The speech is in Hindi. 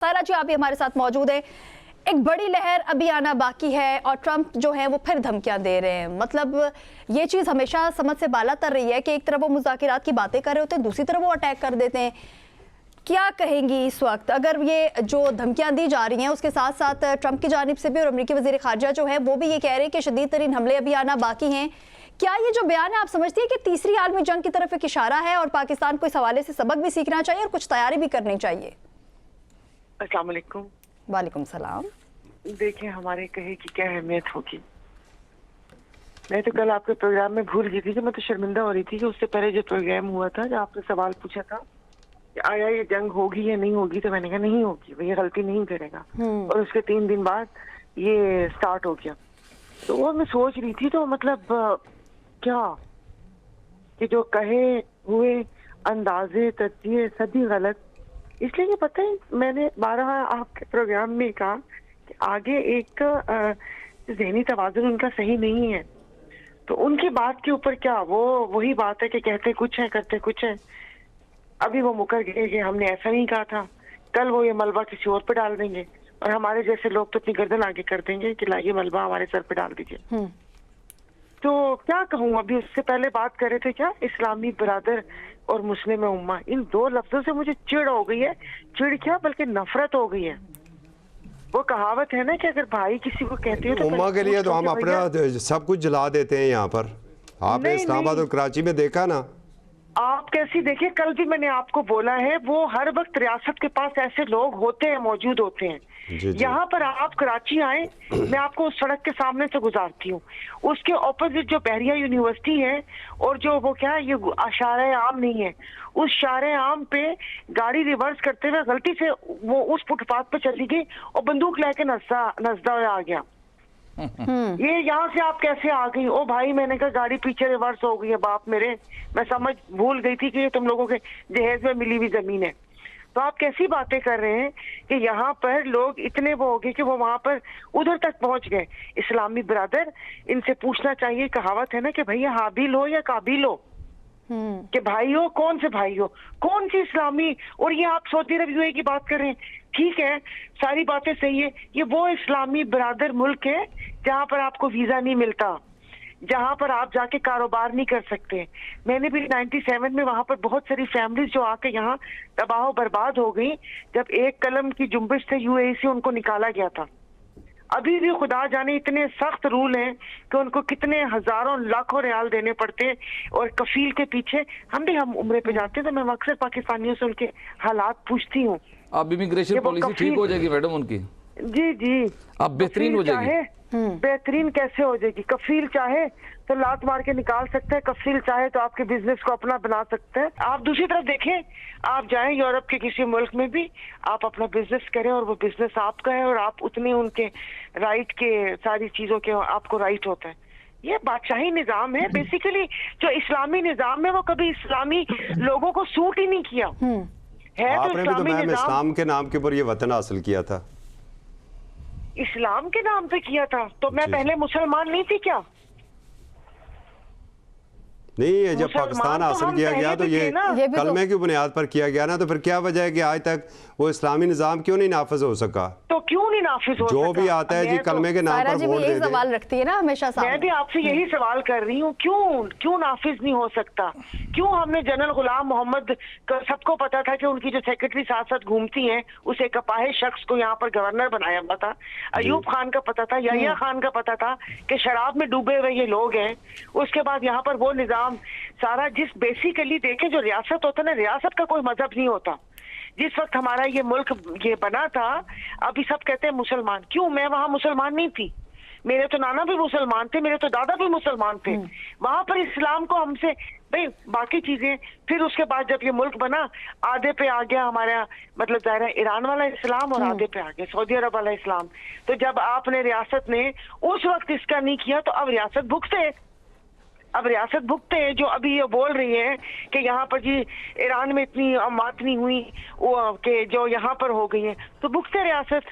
सायरा जी आप भी हमारे साथ मौजूद हैं। एक बड़ी लहर अभी आना बाकी है और ट्रंप जो है वो फिर धमकियां दे रहे हैं। मतलब ये चीज हमेशा समझ से बाला तर रही है कि एक तरफ वो मुज़ाकिरात की बातें कर रहे होते हैं, दूसरी तरफ वो अटैक कर देते हैं। क्या कहेंगी इस वक्त, अगर ये जो धमकियां दी जा रही हैं उसके साथ साथ ट्रंप की जानिब से भी और अमेरिकी वज़ीर ख़ारजा जो है वो भी ये कह रहे हैं कि शदीद तरीन हमले अभी आना बाकी हैं। क्या ये जो बयान है आप समझती है कि तीसरी आलमी जंग की तरफ एक इशारा है और पाकिस्तान को इस हवाले से सबक भी सीखना चाहिए और कुछ तैयारी भी करनी चाहिए? अस्सलाम वालेकुम। वालेकुम सलाम। देखिए, हमारे कहे की क्या अहमियत होगी। मैं तो कल आपके प्रोग्राम में भूल गई थी कि मैं तो शर्मिंदा हो रही थी कि उससे पहले जो प्रोग्राम हुआ था, जो आपने सवाल पूछा था कि आया ये जंग होगी या नहीं होगी, तो मैंने कहा नहीं होगी, वो ये गलती नहीं करेगा। और उसके 3 दिन बाद ये स्टार्ट हो गया। तो वो मैं सोच रही थी, तो मतलब क्या कि जो कहे हुए अंदाजे तज्जिए सभी गलत। इसलिए ये पता है, मैंने 12 आपके प्रोग्राम में कहा कि आगे एक ज़हनी तवाज़ुन उनका सही नहीं है। तो उनकी बात के ऊपर क्या वो वही बात है कि कहते कुछ है करते कुछ है। अभी वो मुकर गए कि हमने ऐसा नहीं कहा था, कल वो ये मलबा किसी और पे डाल देंगे और हमारे जैसे लोग तो अपनी गर्दन आगे कर देंगे कि लाइए मलबा हमारे सर पे डाल दीजिए। तो क्या कहूँ, अभी उससे पहले बात कर रहे थे क्या इस्लामी बरादर और मुस्लिम उम्मा, इन 2 लफ्जों से मुझे चिढ़ हो गई है। चिढ़ क्या बल्कि नफरत हो गई है। वो कहावत है ना कि अगर भाई किसी को कहते हो तो उम्मा के लिए तो हम अपना सब कुछ जला देते हैं यहाँ पर। आपने इस्लामाबाद और कराची में देखा ना। आप कैसी देखिए, कल भी मैंने आपको बोला है, वो हर वक्त रियासत के पास ऐसे लोग होते हैं, मौजूद होते हैं। यहाँ पर आप कराची आए, मैं आपको उस सड़क के सामने से गुजारती हूँ, उसके ऑपोजिट जो बहरिया यूनिवर्सिटी है और जो वो क्या है, ये शारे आम नहीं है, उस शारे आम पे गाड़ी रिवर्स करते हुए गलती से वो उस फुटपाथ पे चली गई और बंदूक लेके नजदा हुआ आ गया। ये यहाँ से आप कैसे आ गई? ओ भाई, मैंने कहा गाड़ी पीछे रिवर्स हो गई है, बाप मेरे, मैं समझ भूल गई थी कि ये तुम लोगों के जहेज में मिली हुई जमीन है। तो आप कैसी बातें कर रहे हैं कि यहाँ पर लोग इतने वो हो गए कि वो वहां पर उधर तक पहुंच गए। इस्लामी ब्रदर, इनसे पूछना चाहिए, कहावत है ना कि भैया हाबिल हो या काबिल हो, कि भाई हो, कौन से भाई हो, कौन सी इस्लामी। और ये आप सऊदी अरब यूएई की बात कर रहे हैं, ठीक है, सारी बातें सही है। ये वो इस्लामी बरादर मुल्क है जहाँ पर आपको वीजा नहीं मिलता, जहाँ पर आप जाके कारोबार नहीं कर सकते। मैंने भी 97 में वहां पर बहुत सारी फैमिलीज जो आके यहाँ तबाह बर्बाद हो गई, जब एक कलम की जुम्बिश से यूएई से उनको निकाला गया था। अभी भी खुदा जाने इतने सख्त रूल हैं कि उनको कितने हजारों लाखों रियाल देने पड़ते हैं। और कफील के पीछे हम उम्रे पे जाते हैं, तो मैं अक्सर पाकिस्तानियों से उनके हालात पूछती हूँ। अब इमिग्रेशन पॉलिसी ठीक हो जाएगी मैडम उनकी? जी जी, अब बेहतरीन हो जाएगी। बेहतरीन कैसे हो जाएगी? कफील चाहे तो लात मार के निकाल सकते हैं, कफील चाहे तो आपके बिजनेस को अपना बना सकते हैं। आप दूसरी तरफ देखें, आप जाएं यूरोप के किसी मुल्क में भी, आप अपना बिजनेस करें और वो बिजनेस आपका है और आप उतने उनके राइट के सारी चीजों के आपको राइट होता है। ये बादशाही निजाम है बेसिकली। जो इस्लामी निजाम है वो कभी इस्लामी लोगों को सूट ही नहीं किया है। आपने भी तो मैम इस्लाम के नाम के ऊपर ये वतन हासिल किया था। इस्लाम के नाम पे किया था, तो मैं पहले मुसलमान नहीं थी क्या? नहीं, ये जब पाकिस्तान हासिल किया गया तो ये कलमे की बुनियाद पर किया गया ना, तो फिर क्या वजह है कि आज तक वो इस्लामी निजाम क्यों नहीं नाफिज हो सका? तो क्यों नहीं नाफिज हो सका? जो भी आता है जी कलमे के नाम पर वोट दे दे। सवाल रखती है ना हमेशा सामने। मैं भी आपसे यही सवाल कर रही हूँ, क्यों नाफिज नहीं हो सकता? क्यों हमने जनरल गुलाम मोहम्मद, सबको पता था कि उनकी जो सेक्रेटरी साथ साथ घूमती हैं, उस एक अपाहिज शख्स को यहाँ पर गवर्नर बनाया हुआ था। अयूब खान का पता था, याहिया खान का पता था कि शराब में डूबे हुए ये लोग हैं। उसके बाद यहाँ पर वो निजाम सारा, जिस बेसिकली देखे जो रियासत होता है ना, रियासत का कोई मजहब नहीं होता। जिस वक्त हमारा ये मुल्क ये बना था, अभी सब कहते हैं मुसलमान, क्यों? मैं वहां मुसलमान नहीं थी, मेरे तो नाना भी मुसलमान थे, मेरे तो दादा भी मुसलमान थे। वहां पर इस्लाम को हमसे भाई बाकी चीजें, फिर उसके बाद जब ये मुल्क बना, आधे पे आ गया हमारा, मतलब दायरा ईरान वाला इस्लाम और आधे पे आ गया सऊदी अरब वाला इस्लाम। तो जब आपने रियासत ने उस वक्त इसका नहीं किया, तो अब रियासत भुगते हैं। जो अभी ये बोल रही है कि यहाँ पर जी ईरान में इतनी मात नहीं हुई कि जो यहाँ पर हो गई है, तो भुगते रियासत।